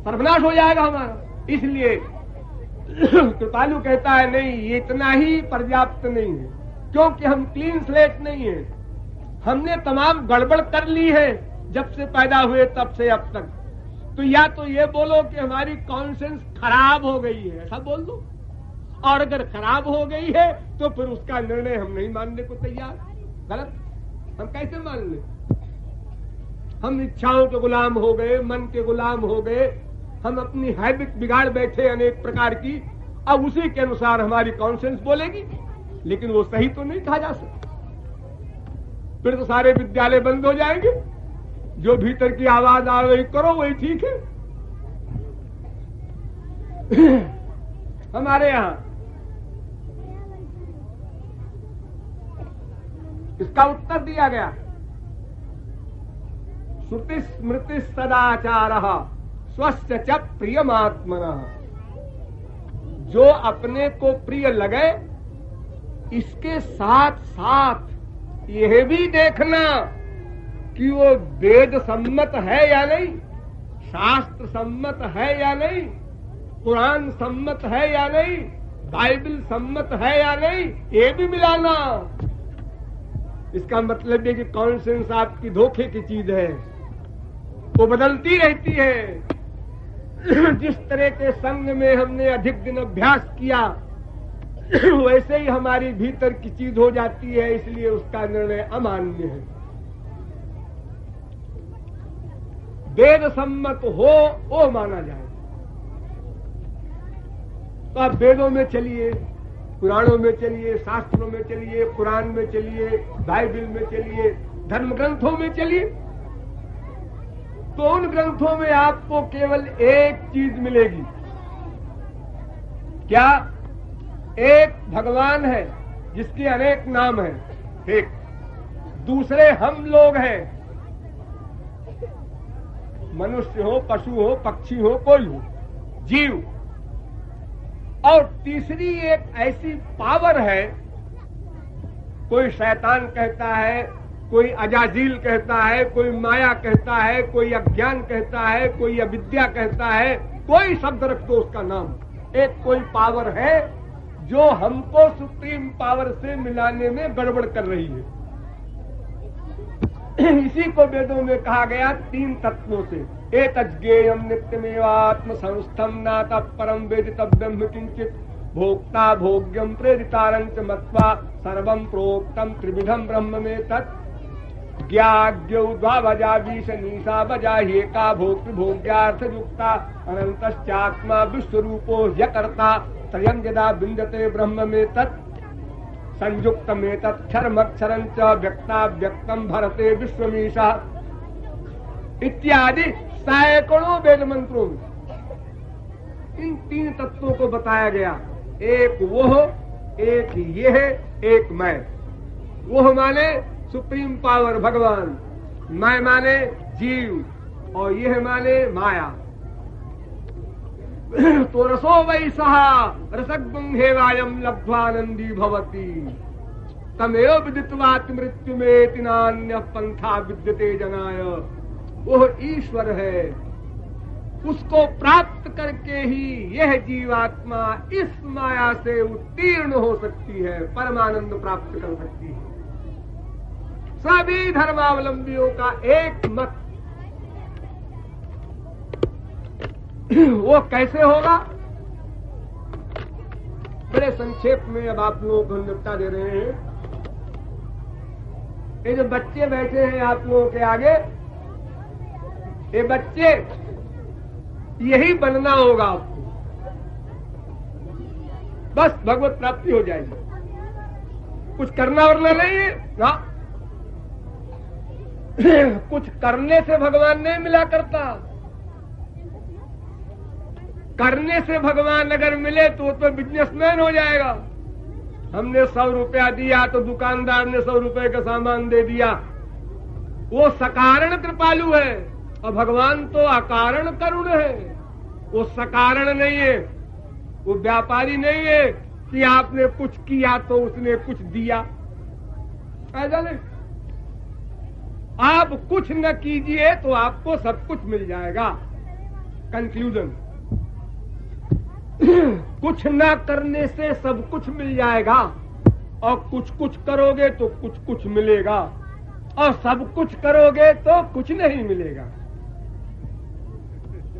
सर्वनाश हो जाएगा हमारा। इसलिए कृपालु कहता है नहीं, ये इतना ही पर्याप्त नहीं है, क्योंकि हम क्लीन स्लेट नहीं है। हमने तमाम गड़बड़ कर ली है जब से पैदा हुए तब से अब तक। तो या तो ये बोलो कि हमारी कॉन्सेंस खराब हो गई है, ऐसा बोल दो। और अगर खराब हो गई है तो फिर उसका निर्णय हम नहीं मानने को तैयार। गलत, हम कैसे मान लें? हम इच्छाओं के गुलाम हो गए, मन के गुलाम हो गए, हम अपनी हैबिट बिगाड़ बैठे अनेक प्रकार की। अब उसी के अनुसार हमारी कॉन्सेंस बोलेगी, लेकिन वो सही तो नहीं कहा जा सकता। फिर तो सारे विद्यालय बंद हो जाएंगे। जो भीतर की आवाज आ रही करो वही ठीक है। हमारे यहां इसका उत्तर दिया गया, श्रुति स्मृति सदाचारः स्वस्थ च प्रियमात्मनः। जो अपने को प्रिय लगे, इसके साथ साथ यह भी देखना कि वो वेद सम्मत है या नहीं, शास्त्र सम्मत है या नहीं, कुरान सम्मत है या नहीं, बाइबल सम्मत है या नहीं, ये भी मिलाना। इसका मतलब है कि कॉन्सेंस आपकी धोखे की चीज है, वो बदलती रहती है। जिस तरह के संग में हमने अधिक दिन अभ्यास किया वैसे ही हमारी भीतर की चीज हो जाती है, इसलिए उसका निर्णय अमान्य है। वेद सम्मत हो वो माना जाए। तो आप वेदों में चलिए, पुराणों में चलिए, शास्त्रों में चलिए, कुरान में चलिए, बाइबल में चलिए, धर्म ग्रंथों में चलिए तो उन ग्रंथों में आपको केवल एक चीज मिलेगी। क्या? एक भगवान है जिसके अनेक नाम हैं, एक। दूसरे हम लोग हैं, मनुष्य हो, पशु हो, पक्षी हो, कोई हो, जीव। और तीसरी एक ऐसी पावर है, कोई शैतान कहता है, कोई अजाजील कहता है, कोई माया कहता है, कोई अज्ञान कहता है, कोई अविद्या कहता है, कोई शब्द रख दो उसका नाम। एक कोई पावर है जो हमको सुप्रीम पावर से मिलाने में गड़बड़ कर रही है। इसी को वेदों में कहा गया 3 तत्वों से, एतज्ज्ञेयं नित्यमेवात्म संस्थम नातः परम वेदितव्यम किंचित भोक्ता भोग्यम प्रेरितारं च मत्वा सर्वं प्रोक्तम त्रिविधम ब्रह्म में तत् ज्ञाज्ञौ द्वावजा विशनीसा बजा ह्येका भोक्तृभोग्यार्थ युक्ता अनंतश्चात्मा विश्वरूपो ह्यकर्ता त्रयं यदा विन्दते ब्रह्म में तत् संयुक्तमेतत्क्षरमक्षरं च व्यक्ताव्यक्तं भरते विश्वमीशा इत्यादि सैकड़ों वेद मंत्रों में इन 3 तत्वों को बताया गया। एक वो, एक ये है, एक मैं। वो माने सुप्रीम पावर भगवान, मैं माने जीव, और यह माने माया। तो रसो वै सहा रसगुंहेवायम लब्ध्वानंदी भवति तमेव विदित्वात् मृत्युमेति नान्यः पंथा विद्यते जनाय। वह ईश्वर है, उसको प्राप्त करके ही यह जीवात्मा इस माया से उत्तीर्ण हो सकती है, परमानंद प्राप्त कर सकती है। सभी धर्मावलंबियों का एक मत। वो कैसे होगा? बड़े संक्षेप में अब आप लोगों को निपटा दे रहे हैं। ये जो बच्चे बैठे हैं आप लोगों के आगे, ये बच्चे, यही बनना होगा आपको, बस भगवत प्राप्ति हो जाएगी। कुछ करना वरना नहीं है ना। कुछ करने से भगवान नहीं मिला करता। करने से भगवान अगर मिले तो वो तो बिजनेसमैन हो जाएगा। हमने 100 रुपया दिया तो दुकानदार ने 100 रुपए का सामान दे दिया, वो सकारण कृपालु है। और भगवान तो अकारण करुण है, वो सकारण नहीं है, वो व्यापारी नहीं है कि आपने कुछ किया तो उसने कुछ दिया। ऐसा नहीं, आप कुछ न कीजिए तो आपको सब कुछ मिल जाएगा। कंक्लूजन, कुछ न करने से सब कुछ मिल जाएगा, और कुछ कुछ करोगे तो कुछ कुछ मिलेगा, और सब कुछ करोगे तो कुछ नहीं मिलेगा।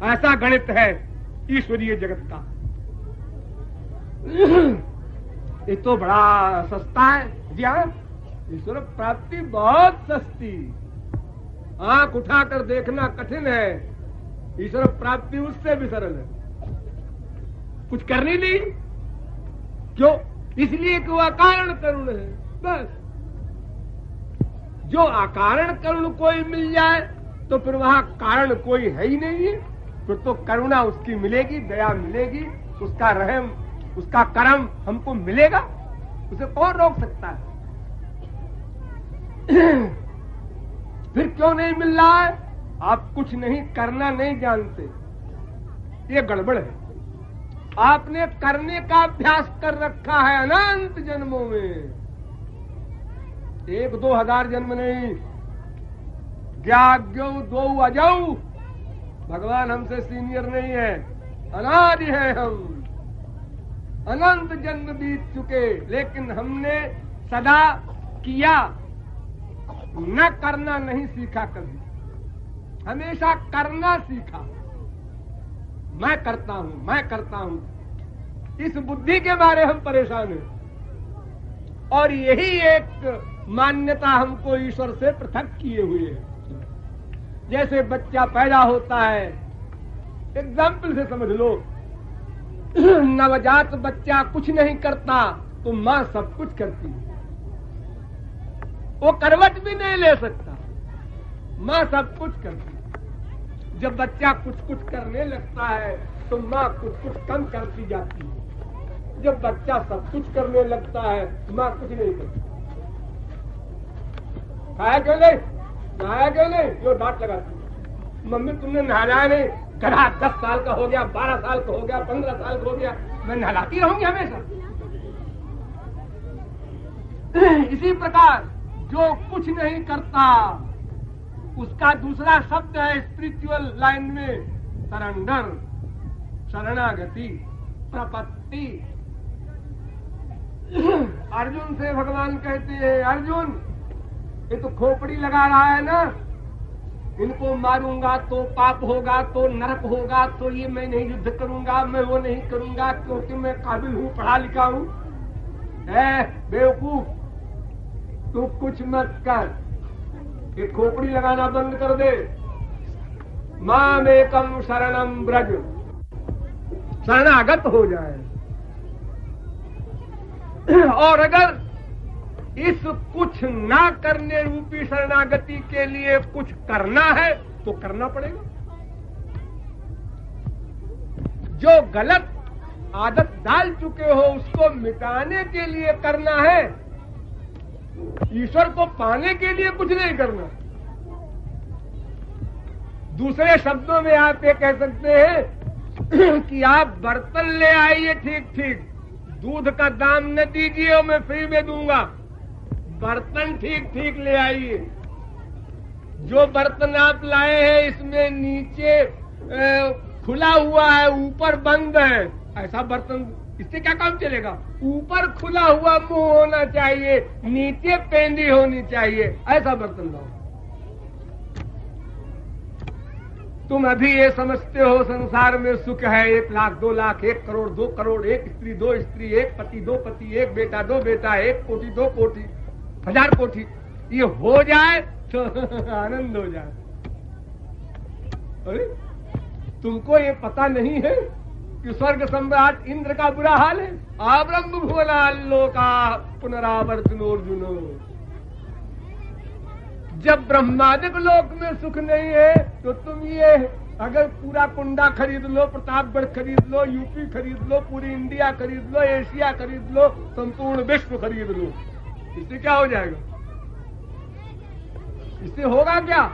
ऐसा गणित है ईश्वरीय जगत का। ये तो बड़ा सस्ता है जी। हाँ, ईश्वर प्राप्ति बहुत सस्ती, आंख उठाकर देखना कठिन है। ईश्वर प्राप्ति उससे भी सरल है। कुछ करनी नहीं, क्यों? इसलिए कि वो अकारण करुण है। बस जो अकारण करुण कोई मिल जाए तो फिर वहां कारण कोई है ही नहीं है। फिर तो करुणा उसकी मिलेगी, दया मिलेगी, उसका रहम, उसका करम हमको मिलेगा। उसे कौन रोक सकता है? फिर क्यों नहीं मिल रहा है? आप कुछ नहीं करना नहीं जानते, ये गड़बड़ है। आपने करने का अभ्यास कर रखा है अनंत जन्मों में, 1-2 हजार जन्म नहीं। ज्ञाज्ञौ द्वौ अजौ, भगवान हमसे सीनियर नहीं है, अनादि है हम। अनंत जन्म बीत चुके, लेकिन हमने सदा किया, न करना नहीं सीखा। कभी हमेशा करना सीखा। मैं करता हूं, मैं करता हूं, इस बुद्धि के बारे हम परेशान हैं। और यही एक मान्यता हमको ईश्वर से पृथक किए हुए है। जैसे बच्चा पैदा होता है, एग्जाम्पल से समझ लो, नवजात बच्चा कुछ नहीं करता तो मां सब कुछ करती है। वो करवट भी नहीं ले सकता। माँ सब कुछ करती है। जब बच्चा कुछ कुछ करने लगता है तो माँ कुछ कुछ कम करती जाती है। जब बच्चा सब कुछ करने लगता है माँ कुछ नहीं करती। खाया क्यों नहीं, नहाया क्यों नहीं, जो डांट लगाती है। मम्मी तुमने नहाया नहीं, कहा 10 साल का हो गया, 12 साल का हो गया, 15 साल का हो गया, मैं नहलाती रहूंगी हमेशा। इसी प्रकार जो कुछ नहीं करता उसका दूसरा शब्द है स्पिरिचुअल लाइन में सरेंडर, शरणागति, प्रपत्ति। अर्जुन से भगवान कहते हैं, अर्जुन ये तो खोपड़ी लगा रहा है ना, इनको मारूंगा तो पाप होगा, तो नरक होगा, तो ये मैं नहीं युद्ध करूंगा, मैं वो नहीं करूंगा क्योंकि मैं काबिल हूँ, पढ़ा लिखा हूँ। बेवकूफ, तू कुछ मत कर, ये खोपड़ी लगाना बंद कर दे। मामेकम शरणम ब्रज, शरणागत हो जाए। और अगर इस कुछ ना करने रूपी शरणागति के लिए कुछ करना है तो करना पड़ेगा। जो गलत आदत डाल चुके हो उसको मिटाने के लिए करना है, ईश्वर को पाने के लिए कुछ नहीं करना। दूसरे शब्दों में आप ये कह सकते हैं कि आप बर्तन ले आइए, ठीक ठीक, दूध का दाम न दीजिए और मैं फ्री में दूंगा। बर्तन ठीक ठीक ले आइए। जो बर्तन आप लाए हैं इसमें नीचे खुला हुआ है, ऊपर बंद है, ऐसा बर्तन इससे क्या काम चलेगा? ऊपर खुला हुआ मुंह होना चाहिए, नीचे पेंदी होनी चाहिए, ऐसा बर्तन लाओ। तुम अभी ये समझते हो संसार में सुख है, 1 लाख 2 लाख 1 करोड़ 2 करोड़, 1 स्त्री 2 स्त्री, 1 पति 2 पति, 1 बेटा 2 बेटा, 1 कोटि 2 कोटि, 1000 कोटि, ये हो जाए तो आनंद हो जाए। अरे तुमको ये पता नहीं है कि स्वर्ग सम्राट इंद्र का बुरा हाल है? आब्रह्म भुवनाल्लोका पुनरावर्तनोर्जुनो। जब ब्रह्मादिक लोक में सुख नहीं है तो तुम ये अगर पूरा कुंडा खरीद लो, प्रतापगढ़ खरीद लो, यूपी खरीद लो, पूरी इंडिया खरीद लो, एशिया खरीद लो, संपूर्ण विश्व खरीद लो, इससे क्या हो जाएगा? इससे होगा क्या?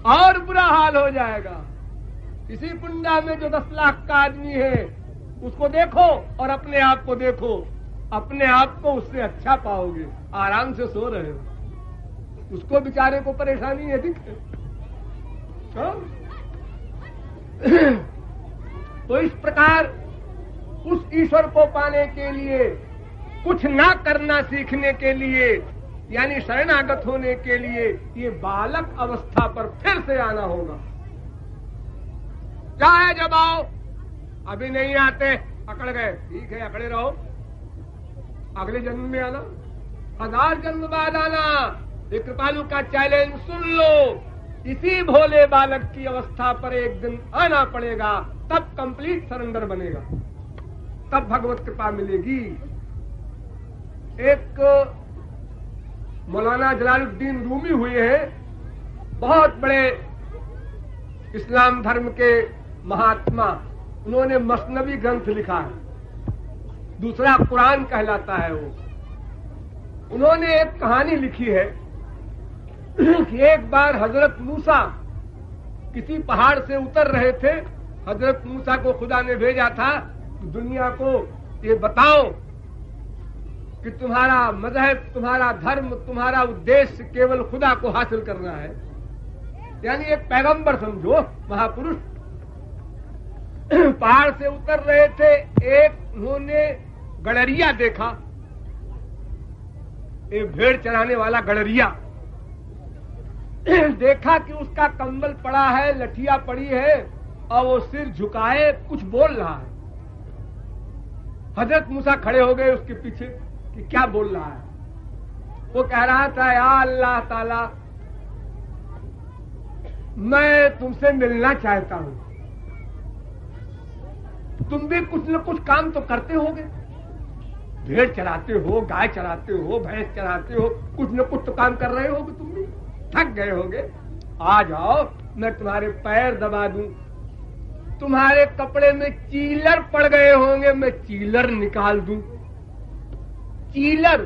और बुरा हाल हो जाएगा। इसी कुंडा में जो 10 लाख का आदमी है उसको देखो और अपने आप को देखो, अपने आप को उससे अच्छा पाओगे। आराम से सो रहे हो, उसको बेचारे को परेशानी है, ठीक है? तो इस प्रकार उस ईश्वर को पाने के लिए कुछ ना करना सीखने के लिए, यानी शरणागत होने के लिए, ये बालक अवस्था पर फिर से आना होगा। चाहे जब आओ, अभी नहीं आते, अकड़ गए, ठीक है, अकड़े रहो, अगले जन्म में आना, 1000 जन्म बाद आना। ये कृपालु का चैलेंज सुन लो। इसी भोले बालक की अवस्था पर एक दिन आना पड़ेगा, तब कंप्लीट सरेंडर बनेगा, तब भगवत कृपा मिलेगी। एक मौलाना जलालुद्दीन रूमी हुए हैं, बहुत बड़े इस्लाम धर्म के महात्मा। उन्होंने मसनवी ग्रंथ लिखा है, दूसरा कुरान कहलाता है वो। उन्होंने एक कहानी लिखी है कि एक बार हजरत मूसा किसी पहाड़ से उतर रहे थे। हजरत मूसा को खुदा ने भेजा था कि दुनिया को ये बताओ कि तुम्हारा मजहब, तुम्हारा धर्म, तुम्हारा उद्देश्य केवल खुदा को हासिल करना है। यानी एक पैगंबर समझो, महापुरुष। पहाड़ से उतर रहे थे, एक उन्होंने गड़रिया देखा, एक भेड़ चराने वाला गड़रिया देखा कि उसका कंबल पड़ा है, लठिया पड़ी है और वो सिर झुकाए कुछ बोल रहा है। हजरत मूसा खड़े हो गए उसके पीछे कि क्या बोल रहा है। वो कह रहा था, या अल्लाह ताला, मैं तुमसे मिलना चाहता हूं। तुम भी कुछ न कुछ काम तो करते होगे, भेड़ चराते हो, गाय चराते हो, भैंस चराते हो, कुछ न कुछ तो काम कर रहे होगे, तुम भी थक गए होगे। आ जाओ, मैं तुम्हारे पैर दबा दूं। तुम्हारे कपड़े में चीलर पड़ गए होंगे, मैं चीलर निकाल दूं। चीलर।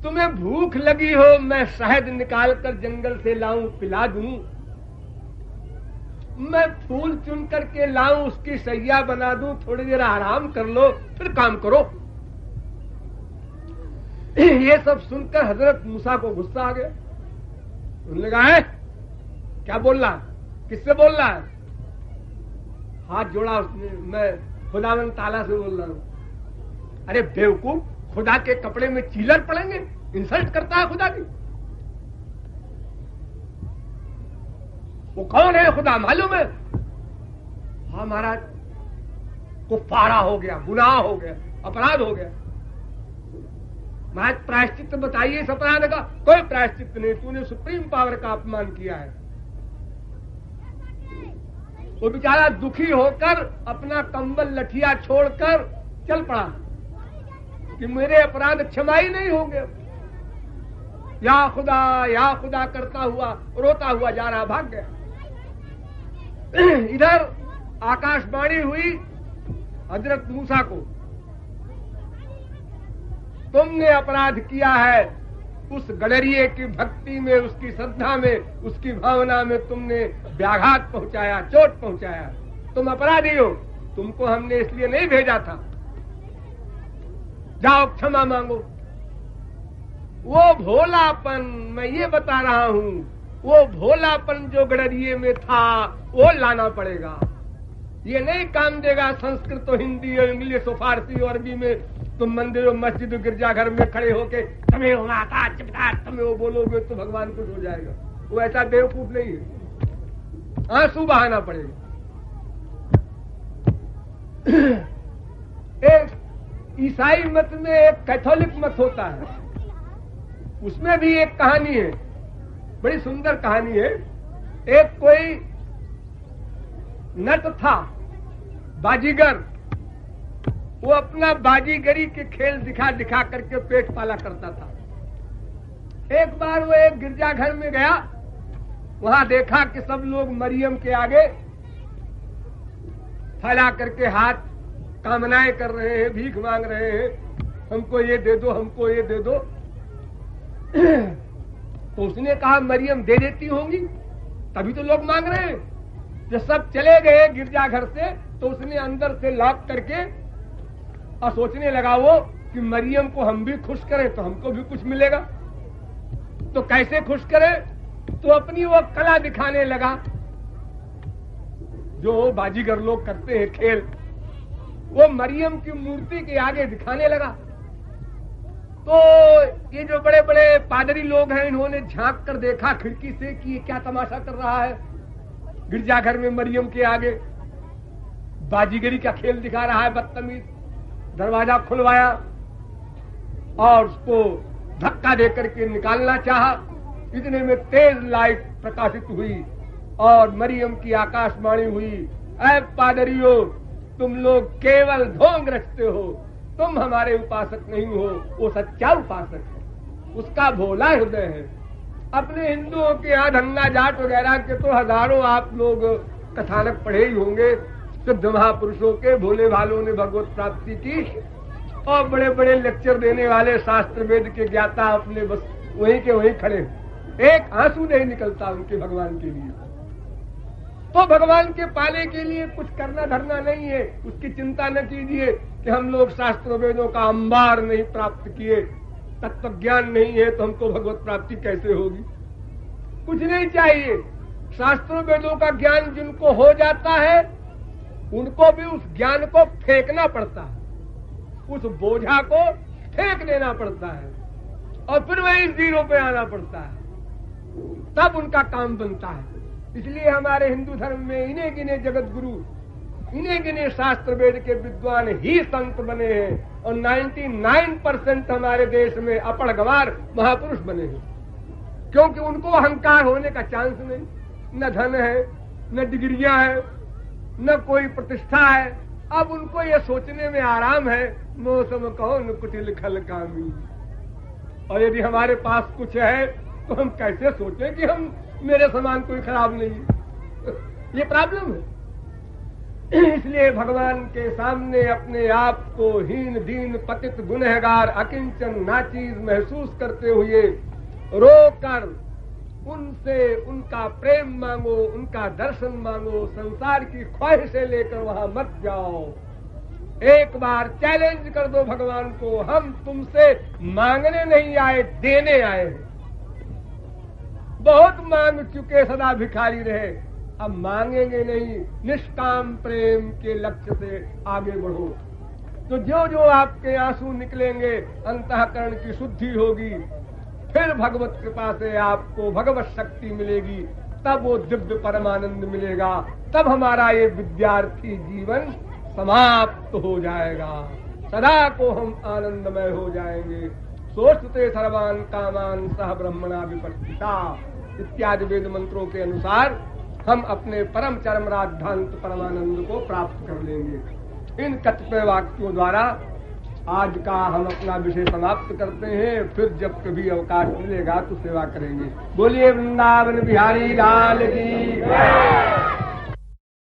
तुम्हें भूख लगी हो, मैं शहद निकालकर जंगल से लाऊं, पिला दूं। मैं फूल चुन करके लाऊं, उसकी सैया बना दूं, थोड़ी देर आराम कर लो, फिर काम करो। ये सब सुनकर हजरत मूसा को गुस्सा आ गया। उन्होंने कहा है क्या बोल रहा, किससे बोल रहा है? हाथ जोड़ा उसने, मैं खुदावंद ताला से बोल रहा हूं। अरे बेवकूफ, खुदा के कपड़े में चीलर पड़ेंगे? इंसल्ट करता है खुदा की। वो कौन है खुदा मालूम है? हाँ महाराज, कुफारा हो गया, गुनाह हो गया, अपराध हो गया। महाराज प्रायश्चित बताइए इस अपराध का। कोई प्रायश्चित नहीं, तूने सुप्रीम पावर का अपमान किया है। वो बेचारा दुखी होकर अपना कंबल लठिया छोड़कर चल पड़ा कि मेरे अपराध क्षमा ही नहीं होंगे। या खुदा करता हुआ, रोता हुआ जा रहा, भाग गया। इधर आकाशवाणी हुई हजरत मूसा को, तुमने अपराध किया है। उस गडरिये की भक्ति में, उसकी श्रद्धा में, उसकी भावना में तुमने व्याघात पहुंचाया, चोट पहुंचाया। तुम अपराधी हो, तुमको हमने इसलिए नहीं भेजा था। जाओ क्षमा मांगो। वो भोलापन, मैं ये बता रहा हूं, वो भोलापन जो गडरिये में था वो लाना पड़ेगा। ये नहीं काम देगा संस्कृत और हिंदी और इंग्लिश और फारसी और अरबी में तुम मंदिरों, मस्जिद, गिरजाघर में खड़े होके तुम्हें हो माता चिपका, तुम्हें वो बोलोगे तो भगवान खुश हो जाएगा। वो ऐसा बेवकूफ नहीं है, आंसू बहाना पड़ेगा। एक ईसाई मत में एक कैथोलिक मत होता है, उसमें भी एक कहानी है, बड़ी सुंदर कहानी है। एक कोई नट था, बाजीगर। वो अपना बाजीगरी के खेल दिखा दिखा करके पेट पाला करता था। एक बार वो एक गिरजाघर में गया, वहां देखा कि सब लोग मरियम के आगे फैला करके हाथ कामनाएं कर रहे हैं, भीख मांग रहे हैं, हमको ये दे दो, हमको ये दे दो। तो उसने कहा मरियम दे देती होंगी, तभी तो लोग मांग रहे हैं। जब सब चले गए गिरजाघर से, तो उसने अंदर से लॉक करके और सोचने लगा वो कि मरियम को हम भी खुश करें तो हमको भी कुछ मिलेगा। तो कैसे खुश करें? तो अपनी वो कला दिखाने लगा जो बाजीगर लोग करते हैं खेल। वो मरियम की मूर्ति के आगे दिखाने लगा। तो ये जो बड़े बड़े पादरी लोग हैं, इन्होंने झांक कर देखा खिड़की से कि ये क्या तमाशा कर रहा है। गिरजाघर में मरियम के आगे बाजीगरी का खेल दिखा रहा है बदतमीज। दरवाजा खुलवाया और उसको धक्का देकर के निकालना चाहा। इतने में तेज लाइट प्रकाशित हुई और मरियम की आकाशवाणी हुई, ऐ पादरियों, तुम लोग केवल ढोंग रचते हो, तुम हमारे उपासक नहीं हो, वो सच्चा उपासक है, उसका भोला हृदय है। अपने हिंदुओं के यहाँ धन्ना जाट वगैरह के तो हजारों आप लोग कथानक पढ़े ही होंगे। सिद्ध महापुरुषों के भोले भालों ने भगवत प्राप्ति की और बड़े बड़े लेक्चर देने वाले शास्त्र वेद के ज्ञाता अपने बस वहीं के वहीं खड़े, एक आंसू नहीं निकलता उनके भगवान के लिए। तो भगवान के पाले के लिए कुछ करना धरना नहीं है, उसकी चिंता न कीजिए कि हम लोग शास्त्र वेदों का अंबार नहीं प्राप्त किए, तत्व ज्ञान नहीं है तो हमको भगवत प्राप्ति कैसे होगी। कुछ नहीं चाहिए, शास्त्रों वेदों का ज्ञान जिनको हो जाता है उनको भी उस ज्ञान को फेंकना पड़ता है, उस बोझा को फेंक देना पड़ता है और फिर वही जीरो पे आना पड़ता है, तब उनका काम बनता है। इसलिए हमारे हिंदू धर्म में इन्हें गिने जगत गुरु, इन्हें गिने शास्त्र वेद के विद्वान ही संत बने हैं और 99% हमारे देश में अपड़गवार महापुरुष बने हैं, क्योंकि उनको अहंकार होने का चांस नहीं। न धन है, न डिग्रियां है, न कोई प्रतिष्ठा है, अब उनको ये सोचने में आराम है, मौसम कौन कुटिल खल कामी। और यदि हमारे पास कुछ है तो हम कैसे सोचें कि हम मेरे समान कोई खराब नहीं है। ये प्रॉब्लम है। इसलिए भगवान के सामने अपने आप को हीन दीन पतित गुनहगार अकिंचन नाचीज महसूस करते हुए रोकर उनसे उनका प्रेम मांगो, उनका दर्शन मांगो। संसार की ख्वाहिशें लेकर वहां मत जाओ। एक बार चैलेंज कर दो भगवान को, हम तुमसे मांगने नहीं आए, देने आए हैं। बहुत मांग चुके, सदा भिखारी रहे, अब मांगेंगे नहीं। निष्काम प्रेम के लक्ष्य से आगे बढ़ो। तो जो जो आपके आंसू निकलेंगे, अंतःकरण की शुद्धि होगी, फिर भगवत कृपा से आपको भगवत शक्ति मिलेगी, तब वो दिव्य परमानंद मिलेगा। तब हमारा ये विद्यार्थी जीवन समाप्त हो जाएगा, सदा को हम आनंदमय हो जाएंगे। सोचते सर्वान कामान सह ब्रह्मणा विपश्चिता इत्यादि वेद मंत्रों के अनुसार हम अपने परम चरम राजधांत परमानंद को प्राप्त कर लेंगे। इन कतिपय वाक्यों द्वारा आज का हम अपना विषय समाप्त करते हैं। फिर जब कभी अवकाश मिलेगा तो सेवा करेंगे। बोलिए वृंदावन बिहारी लाल की।